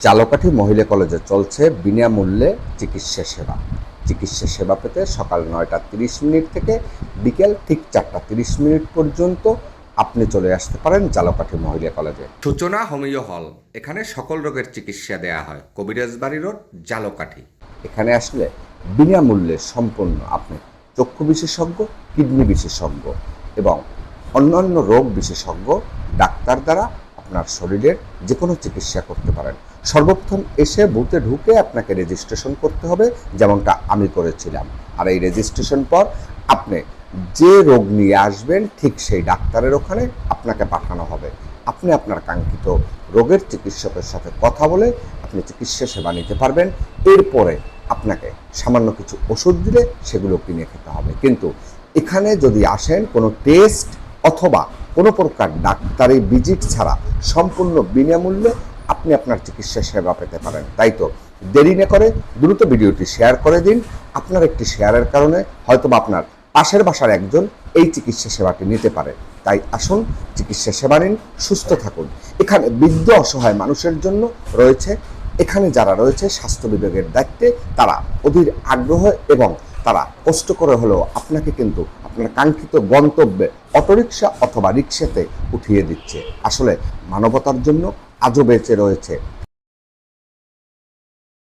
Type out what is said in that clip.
ঝালকাঠি মহিলা কলেজে চলছে বিনামূল্যে চিকিৎসা সেবা। চিকিৎসা সেবা পেতে সকাল 9টা 30 মিনিট থেকে বিকেল ঠিক 4টা 30 মিনিট পর্যন্ত আপনি চলে আসতে পারেন ঝালকাঠি মহিলা কলেজে। সূচনা হোমিও হল, এখানে সকল রোগের চিকিৎসা দেয়া হয়। কবিরাজ বাড়ি রোড, ঝালকাঠি। এখানে আসলে বিনামূল্যে সম্পূর্ণ আপনি চক্ষু বিশেষজ্ঞ, কিডনি বিশেষজ্ঞ এবং অন্যান্য রোগ বিশেষজ্ঞ ডাক্তার দ্বারা আপনার শরীরের যে কোনো চিকিৎসা করতে পারেন। সর্বপ্রথম এসে বুথে ঢুকে আপনাকে রেজিস্ট্রেশন করতে হবে, যেমনটা আমি করেছিলাম। আর এই রেজিস্ট্রেশন পর আপনি যে রোগ নিয়ে আসবেন ঠিক সেই ডাক্তারের ওখানে আপনাকে পাঠানো হবে। আপনি আপনার কাঙ্ক্ষিত রোগের চিকিৎসকের সাথে কথা বলে আপনি চিকিৎসা সেবা নিতে পারবেন। এরপরে আপনাকে সামান্য কিছু ওষুধ দিলে সেগুলো কিনে খেতে হবে। কিন্তু এখানে যদি আসেন কোনো টেস্ট অথবা কোনো প্রকার ডাক্তারি ভিজিট ছাড়া সম্পূর্ণ বিনামূল্যে আপনি আপনার চিকিৎসা সেবা পেতে পারেন। তাই তো দেরি না করে দ্রুত ভিডিওটি শেয়ার করে দিন। আপনার একটি শেয়ারের কারণে হয়তোবা আপনার পাশের বাসার একজন এই চিকিৎসা সেবাটি নিতে পারে। তাই আসুন, চিকিৎসা সেবা নিন, সুস্থ থাকুন। এখানে বৃদ্ধ অসহায় মানুষের জন্য রয়েছে, এখানে যারা রয়েছে স্বাস্থ্য বিভাগের দায়িত্বে, তারা অধীর আগ্রহ এবং তারা কষ্ট করে হলেও আপনাকে কিন্তু আপনার কাঙ্ক্ষিত গন্তব্যে অটোরিকশা অথবা রিক্সাতে উঠিয়ে দিচ্ছে। আসলে মানবতার জন্য আজও বেঁচে রয়েছে